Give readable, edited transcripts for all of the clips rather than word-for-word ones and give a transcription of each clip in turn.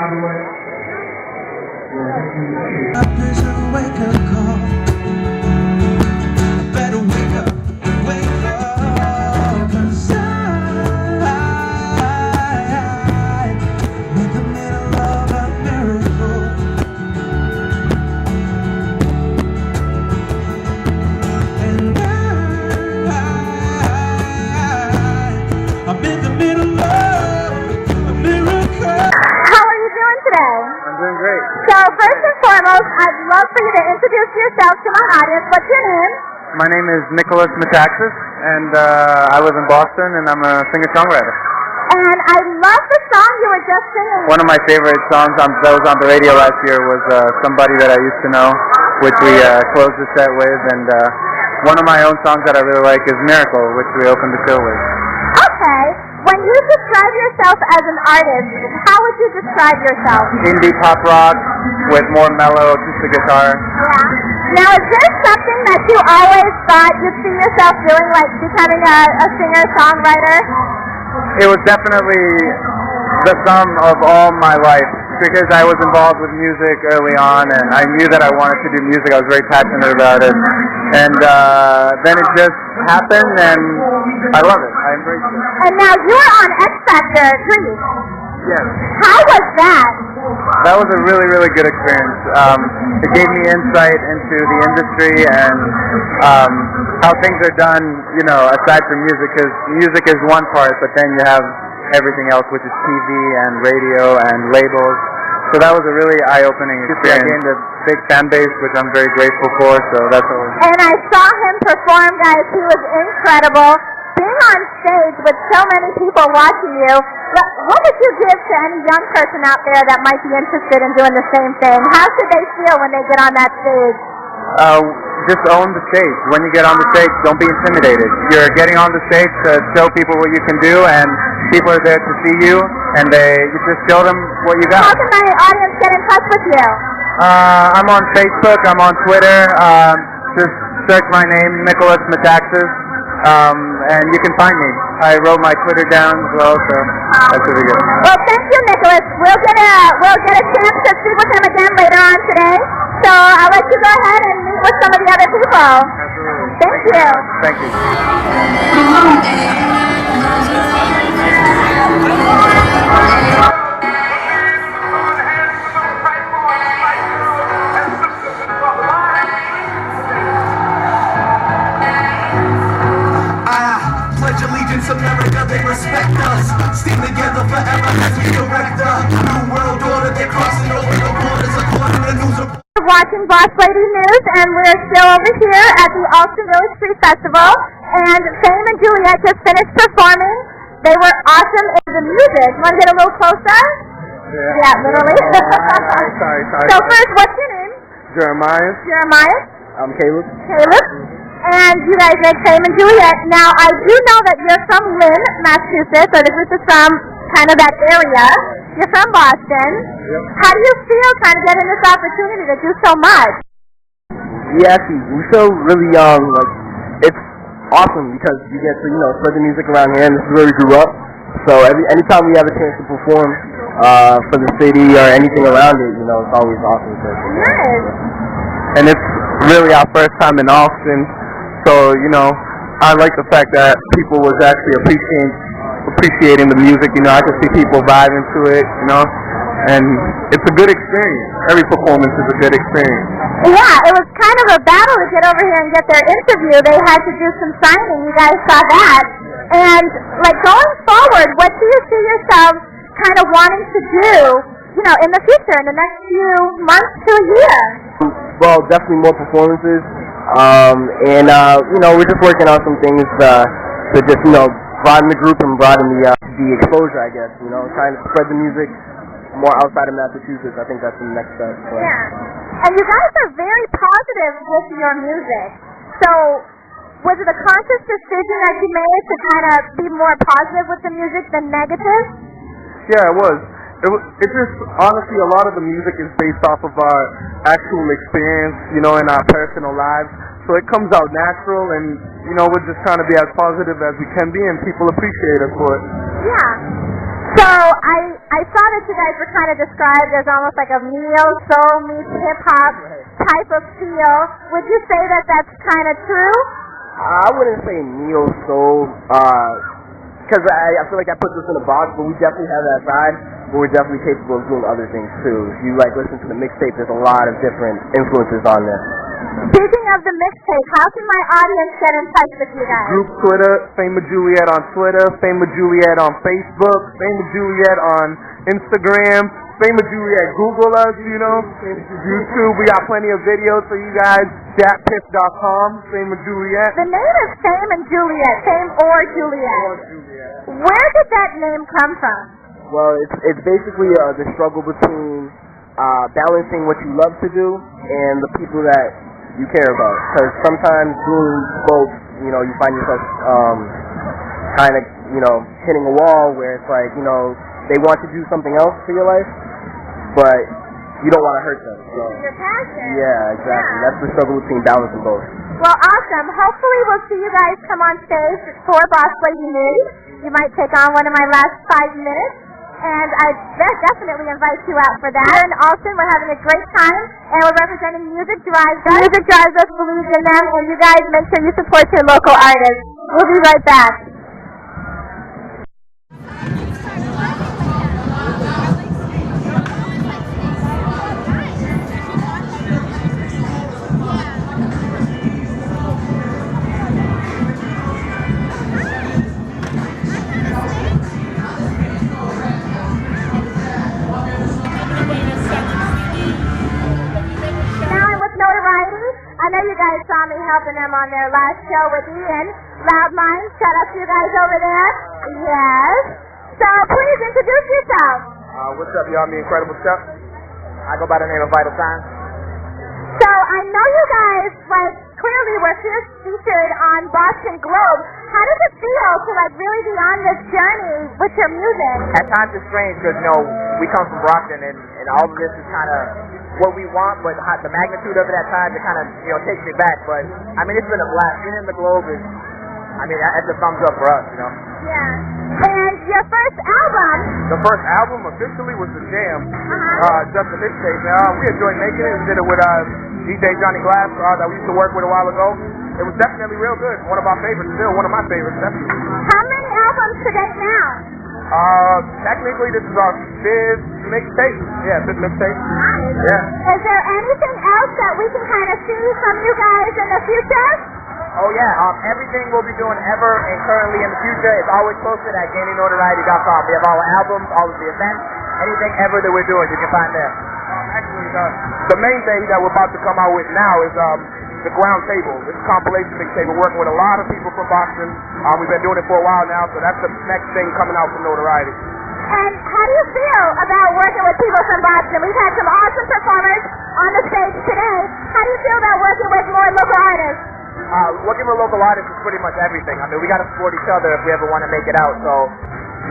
Up is a wake-up call. Better wake up, wake up. 'Cause I'm in the middle of a miracle. And I'm in the middle of a miracle. How are you doing today? I'm doing great. So first and foremost, I'd love for you to introduce yourself to my audience. What's your name? My name is Nicholas Metaxas, and I live in Boston, and I'm a singer-songwriter. And I love the song you were just singing. One of my favorite songs that was on the radio last year was Somebody That I Used to Know, which we closed the set with, and one of my own songs that I really like is Miracle, which we opened the show with. Okay. When you describe yourself as an artist, how would you describe yourself? Indie pop rock with more mellow acoustic guitar. Yeah. Now, is there something that you always thought you'd see yourself doing, like becoming a singer-songwriter? It was definitely the sum of all my life, because I was involved with music early on, and I knew that I wanted to do music. I was very passionate about it, and then it just happened, and I love it. I embrace it. And now you're on X Factor 3. Yes. How was that? That was a really, really good experience. It gave me insight into the industry and how things are done, you know, aside from music, because music is one part, but then you have everything else, which is TV and radio and labels. So that was a really eye-opening experience. I gained a big fan base, which I'm very grateful for, so that's all. And I saw him perform, guys. He was incredible. Being on stage with so many people watching you, what would you give to any young person out there that might be interested in doing the same thing? How should they feel when they get on that stage? Just own the stage. When you get on the stage, don't be intimidated. You're getting on the stage to show people what you can do, and people are there to see you, and you just show them what you got. How can my audience get in touch with you? I'm on Facebook, I'm on Twitter, just search my name, Nicholas Metaxas, and you can find me. I wrote my Twitter down as well, so that's really good. Well, thank you, Nicholas. We'll get a chance to speak with him again later on today, so I'll let you go ahead and meet with some of the other people. Absolutely. Thank you. Thank you. America, they respect us. Stay together forever as we direct the new world order. They're crossing over the borders according to news. Watching BossLady News, and we're still over here at the Allston Village Street Festival. And Fame and Juliet just finished performing. They were awesome in the music. Want to get a little closer? Yeah, literally. Sorry. So first, what's your name? Jeremiah. Jeremiah. I'm Caleb. Caleb. And you guys make Fame and Juliet. Now, I do know that you're from Lynn, Massachusetts, or the group is from kind of that area. You're from Boston. Yep. How do you feel trying to get in this opportunity to do so much? We feel really it's awesome because you get to, spread the music around here, and this is where we grew up. So anytime we have a chance to perform for the city or anything around it, it's always awesome. Nice. And it's really our first time in Allston, so I like the fact that people was actually appreciating the music. I could see people vibing to it, and it's a good experience. Every performance is a good experience. Yeah, it was kind of a battle to get over here and get their interview. They had to do some signing. You guys saw that. And going forward, what do you see yourself kind of wanting to do, in the future, in the next few months to a year? Well, definitely more performances, and we're just working on some things to just broaden the group and broaden the exposure, I guess. Trying to spread the music more outside of Massachusetts. I think that's the next step. Yeah, and you guys are very positive with your music. So, was it a conscious decision that you made to kind of be more positive with the music than negative? Yeah, it was. It just, honestly, a lot of the music is based off of our actual experience, in our personal lives. So it comes out natural, and, we're just trying to be as positive as we can be, and people appreciate us for it. Yeah. So So I saw that you guys were kind of described as almost like a neo-soul meets hip-hop type of feel. Would you say that that's kind of true? I wouldn't say neo-soul, because I feel like I put this in a box, but we definitely have that side, but we're definitely capable of doing other things too. If you like listen to the mixtape, there's a lot of different influences on there. Speaking of the mixtape, how can my audience get in touch with you guys? Group Twitter, Fame with Juliet on Twitter, Fame with Juliet on Facebook, Fame with Juliet on Instagram, Fame with Juliet, Google us, YouTube, we got plenty of videos for you guys, datpiff.com, Fame with Juliet. The name is Fame and Juliet, Fame or Juliet. Where did that name come from? Well, it's basically the struggle between balancing what you love to do and the people that you care about. Because sometimes doing both, you find yourself kind of, hitting a wall where it's like, they want to do something else for your life, but you don't want to hurt them. So, your passion. Yeah, exactly. Yeah. That's the struggle between balancing both. Well, awesome. Hopefully we'll see you guys come on stage for BossLady Nude. You might take on one of my last 5 minutes. And I definitely invite you out for that. Here in Allston, we're having a great time, and we're representing Music Drives Us. Music Drives Us believes in them, and you guys make sure you support your local artists. We'll be right back. I know you guys saw me helping them on their last show with Ian. Loud Minds, shout out to you guys over there. Yes. So please introduce yourself. What's up, y'all? Me, Incredible Chuck. I go by the name of Vital Signs. So I know you guys, clearly were featured on Boston Globe. How does it feel to, really be on this journey with your music? At times it's strange because, we come from Brockton and all of this is kind of what we want, but the magnitude of it at times, it kind of, takes me back. But, it's been a blast. Being in the Globe is, that's a thumbs up for us, Yeah. And your first album? The first album officially was The Jam, just a mixtape. We enjoyed making it. We did it with DJ Johnny Glass that we used to work with a while ago. It was definitely real good. One of our favorites, still one of my favorites, definitely. How many albums to date now? Technically this is our 5th mixtape. Yeah, 5th mixtape. Nice. Yeah. Is there anything else that we can kind of see from you guys in the future? Oh yeah, everything we'll be doing ever and currently in the future is always posted at gainingnotoriety.com. We have all the albums, all of the events, anything ever that we're doing you can find there. Actually, the main thing that we're about to come out with now is the Ground Table. It's a compilation mixtape. We're working with a lot of people from Boston. We've been doing it for a while now, so that's the next thing coming out from Notoriety. And how do you feel about working with people from Boston? We've had some awesome performers on the stage today. How do you feel about working with more local artists? Working with local artists is pretty much everything. We got to support each other if we ever want to make it out, so.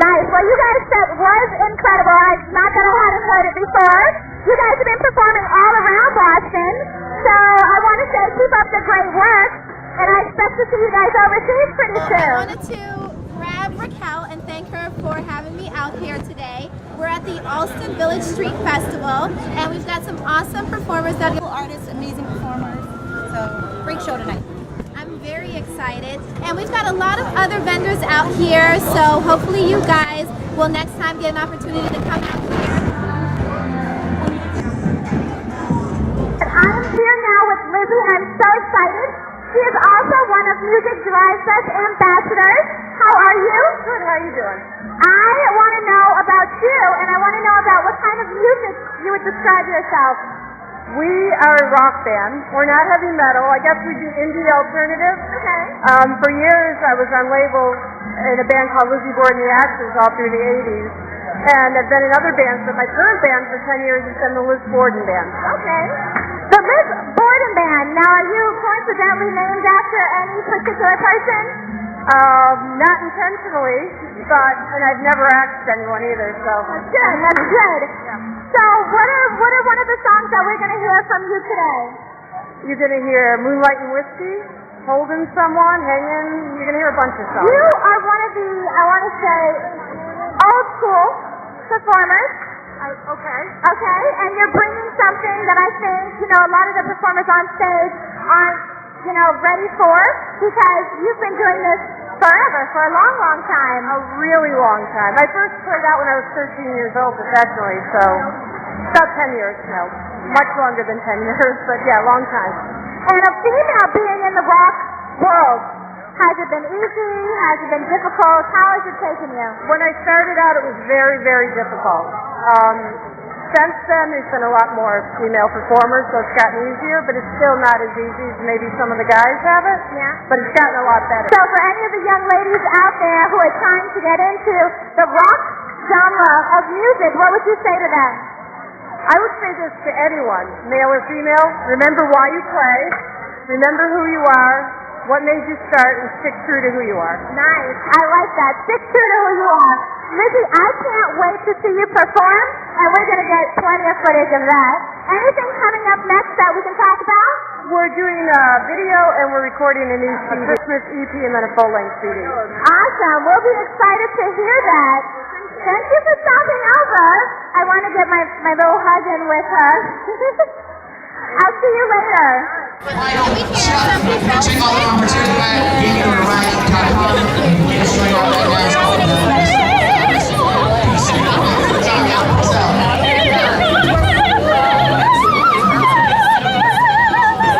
Nice. Well, you guys said was incredible. I'm not that I hadn't heard it before. You guys have been performing all around Boston, so I want to say keep up the great work, and I expect to see you guys overseas pretty soon. I wanted to grab Raquel and thank her for having me out here today. We're at the Allston Village Street Festival, and we've got some awesome performers, artists, amazing performers. So, great show tonight. I'm very excited, and we've got a lot of other vendors out here, so hopefully you guys will next time get an opportunity to come out here. I am here now with Lizzie. I'm so excited. She is also one of Music Drives Us ambassadors. How are you? Good. How are you doing? I want to know about you, and I want to know about what kind of music you would describe yourself. We are a rock band. We're not heavy metal. I guess we do indie alternative. Okay. For years, I was on labels in a band called Lizzie Borden and the Axes all through the 80s. And I've been in other bands, but my current band for 10 years has been the Liz Borden Band. Okay. The Liz Borden Band. Now, are you coincidentally named after any particular person? Not intentionally, and I've never asked anyone either, so. That's good. That's good. Yeah. So, what are one of the songs that we're going to hear from you today? You're going to hear Moonlight and Whiskey, Holding Someone, Hanging. You're going to hear a bunch of songs. You are one of the, I want to say, old school performers. Okay. Okay, and you're bringing something that I think, a lot of the performers on stage aren't, ready for, because you've been doing this forever, for a long, long time. A really long time. I first played out when I was 13 years old professionally, so about 10 years now. Much longer than 10 years, but yeah, long time. And a female being in the rock world, has it been easy? Has it been difficult? How has it taken you? When I started out, it was very, very difficult. Since then, there's been a lot more female performers, so it's gotten easier, but it's still not as easy as maybe some of the guys have it. Yeah. But it's gotten a lot better. So for any of the young ladies out there who are trying to get into the rock genre of music, what would you say to them? I would say this to anyone, male or female: remember why you play, remember who you are, what made you start, and stick true to who you are. Nice. I like that. Stick true to who you are. Lizzie, I can't wait to see you perform, and we're going to get plenty of footage of that. Anything coming up next that we can talk about? We're doing a video, and we're recording a new CD, Christmas EP, and then a full-length CD. Awesome. We'll be excited to hear that. Thank you for stopping over. I want to get my little hug in with her. I'll see you later. Check all the opportunities at GameRight.com. Get straight on that now.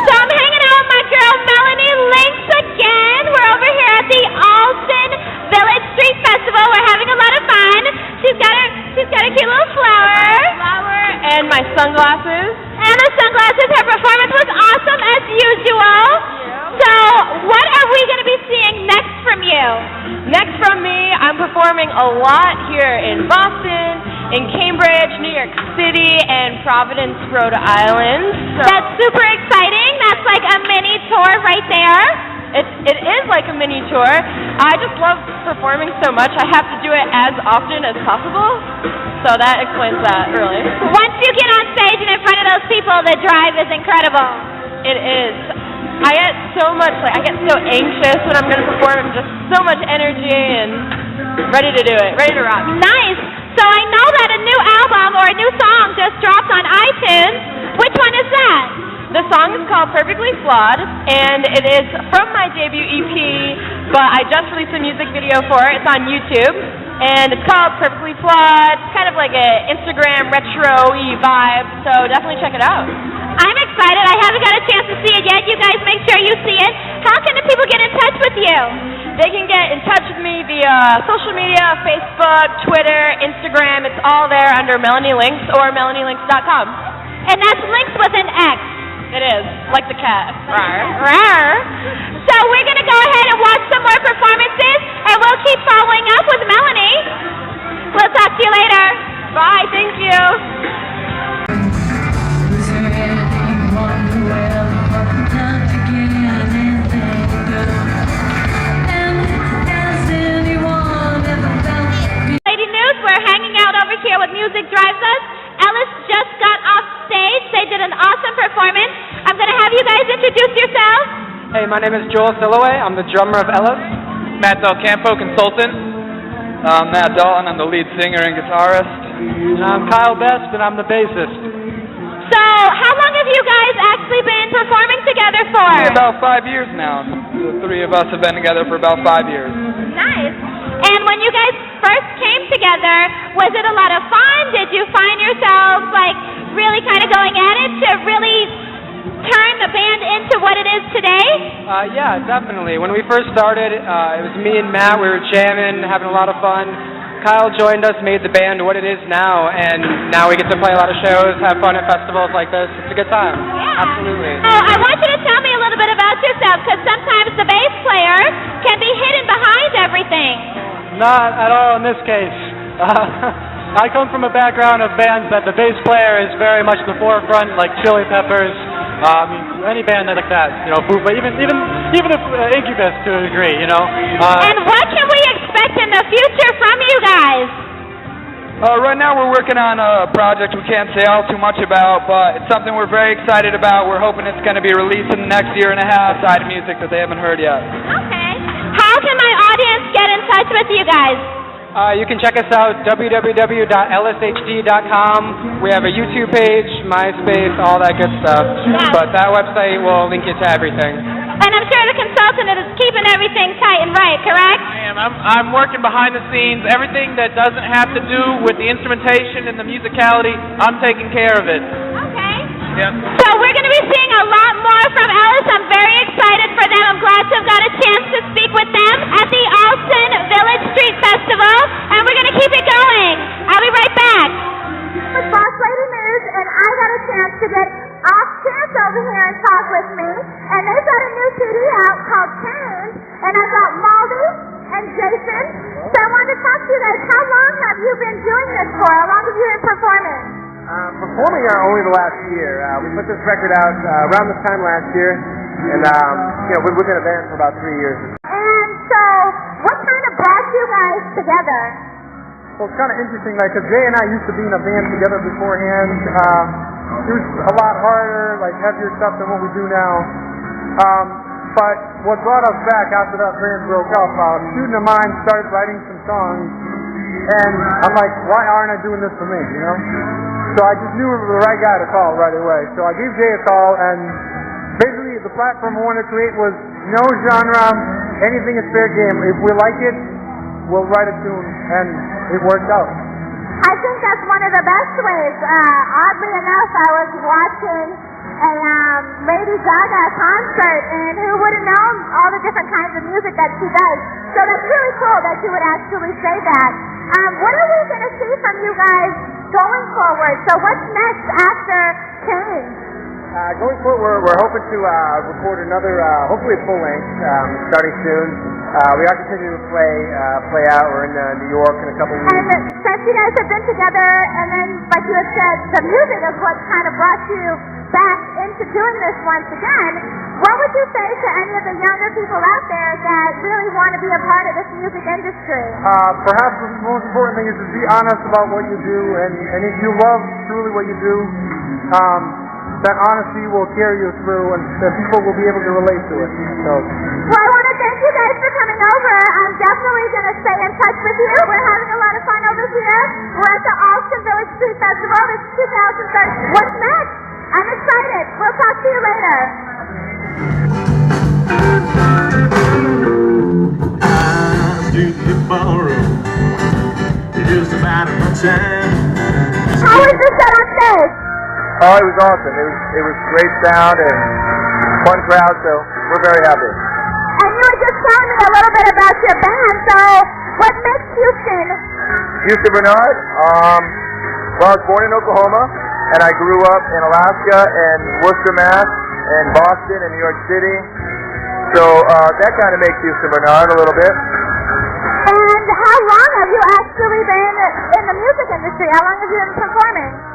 So I'm hanging out with my girl Melanie Lynx again. We're over here at the Allston Village Street Festival. We're having a lot of fun. She's got a cute little flower. And my sunglasses. And the sunglasses. Her performance was awesome as usual. So what are we going to be seeing next from you? Next from me, I'm performing a lot here in Boston, in Cambridge, New York City, and Providence, Rhode Island. So That's super exciting. That's like a mini tour right there. it is like a mini tour. I just love performing so much. I have to do it as often as possible. So that explains that, really. Once you get on stage and in front of those people, the drive is incredible. It is. I get so anxious when I'm going to perform. Just so much energy and ready to do it, ready to rock. Nice. So I know that a new album or a new song just dropped on iTunes. Which one is that? The song is called Perfectly Flawed, and it is from my debut EP, but I just released a music video for it. It's on YouTube, and it's called Perfectly Flawed. It's kind of like an Instagram retro-y vibe, so definitely check it out. I'm excited. I haven't got a chance to see it yet. You guys make sure you see it. How can the people get in touch with you? They can get in touch with me via social media, Facebook, Twitter, Instagram. It's all there under Melanie Lynx or melanielynx.com. And that's Lynx with an X. It is, like the cat. Rawr. Rawr. So we're going to go ahead and watch some more performances, and we'll keep following up with Melanie. We'll talk to you later. Bye, thank you. Lady News, we're hanging out over here with Music Drives Us. Ellis just got off stage. They did an awesome performance. I'm going to have you guys introduce yourselves. Hey, my name is Joel Silloway. I'm the drummer of Ellis. Matt Del Campo, consultant. Matt Dalton, I'm the lead singer and guitarist. And I'm Kyle Best, and I'm the bassist. So, how long have you guys actually been performing together for? About 5 years now. The three of us have been together for about 5 years. Nice. And when you guys first came together, was it a lot of fun? Did you find yourselves really kind of going at it to really turn the band into what it is today? Yeah, definitely. When we first started, it was me and Matt. We were jamming, having a lot of fun. Kyle joined us, made the band what it is now, and now we get to play a lot of shows, have fun at festivals like this. It's a good time. Yeah. Absolutely. Oh, I want you to tell me a little bit about yourself, because sometimes the bass player can be hidden behind everything. Not at all in this case. I come from a background of bands that the bass player is very much the forefront, like Chili Peppers, any band like that, but even if Incubus to a degree, And what can we expect in the future from you guys? Right now we're working on a project we can't say all too much about, but it's something we're very excited about. We're hoping it's going to be released in the next year and a half, side of music that they haven't heard yet. Okay. How can my audience get in touch with you guys? You can check us out, www.lshd.com. We have a YouTube page, MySpace, all that good stuff. Yeah. But that website will link you to everything. And I'm sure the consultant is keeping everything tight and right, correct? I am. I'm working behind the scenes. Everything that doesn't have to do with the instrumentation and the musicality, I'm taking care of it. Okay. Yep. So we're going to be seeing a lot more from Ellis. I'm very excited for them. I'm glad to have got a chance to speak with them at the Allston Village Street Festival, and we're going to keep it going. I'll be right back. With BossLady News, and I got a chance to get off Chance over here and talk with me, and they've got a new CD out called Change, and I've got Maldy and Jason. So I wanted to talk to you guys. How long have you been doing this for? How long have you been performing? Performing only the last year. We put this record out around this time last year, and we've been in a band for about 3 years. And so, what kind of brought you guys together? Well, it's kind of interesting, like, because Jay and I used to be in a band together beforehand. It was a lot harder, like, heavier stuff than what we do now. But what brought us back after that band broke up, a student of mine started writing some songs, and I'm like, why aren't I doing this for me, you know? So I just knew we were the right guy to call right away. So I gave Jay a call, and basically the platform I wanted to create was no genre, anything is fair game. If we like it, we'll write a tune, and it worked out. I think that's one of the best ways. Oddly enough, I was watching a Lady Gaga concert, and who would have known all the different kinds of music that she does. So that's really cool that you would actually say that. What are we going to see from you guys going forward? So what's next after Change? Going forward, we're hoping to record another, hopefully full length, starting soon. We are continuing to play out. We're in New York in a couple of weeks. And since you guys have been together, and then, like you had said, the music is what kind of brought you back into doing this once again, what would you say to any of the younger people out there that really want to be a part of this music industry? Perhaps the most important thing is to be honest about what you do, and if you love truly what you do, that honesty will carry you through, and people will be able to relate to it. So. Well, I want to thank you guys for coming over. I'm definitely going to stay in touch with you. We're having a lot of fun over here. We're at the Allston Village Street Festival. This is 2013. What's next? I'm excited. We'll talk to you later. How was the set on stage? Oh, it was awesome. It was great sound and fun crowd, so we're very happy. And you were just telling me a little bit about your band, so what makes Houston? Houston Bernard? Well, I was born in Oklahoma, and I grew up in Alaska and Worcester, Mass, and Boston and New York City. So that kind of makes Houston Bernard a little bit. And how long have you actually been in the music industry? How long have you been performing?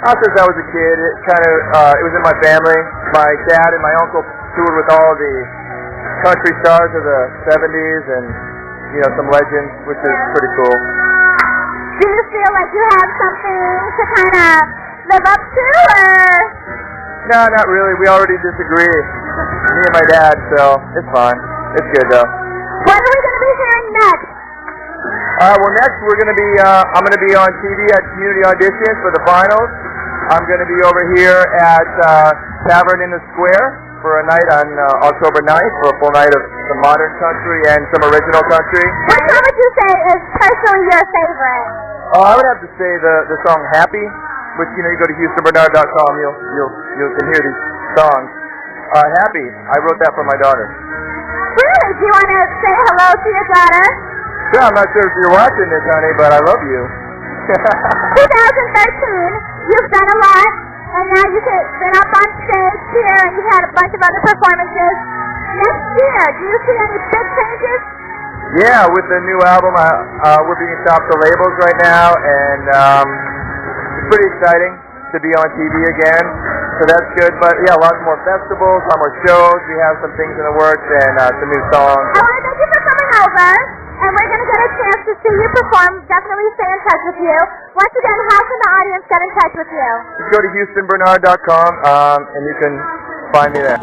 Since I was a kid, it was in my family. My dad and my uncle toured with all the country stars of the 70s and, some legends, which is pretty cool. Do you feel like you have something to kind of live up to, or? No, not really. We already disagree. Me and my dad, so it's fine. It's good, though. What are we going to be hearing next? Well, next I'm going to be on TV at community auditions for the finals. I'm going to be over here at Tavern in the Square for a night on October 9th for a full night of some modern country and some original country. What song would you say is personally your favorite? I would have to say the song Happy, which, you go to HoustonBernard.com, you can hear these songs. Happy, I wrote that for my daughter. Really? Do you want to say hello to your daughter? Yeah, I'm not sure if you're watching this, honey, but I love you. 2013, you've done a lot, and now you've been up on stage here, and you've had a bunch of other performances. Next year, do you see any big changes? Yeah, with the new album, we're being shopped to labels right now, and it's pretty exciting to be on TV again, so that's good. But yeah, lots more festivals, a lot more shows. We have some things in the works and some new songs. I want to thank you for coming over, and we're going to get a chance to see you perform. Definitely stay in touch with you. Once again, how can the audience get in touch with you? Just go to HoustonBernard.com, and you can find me there.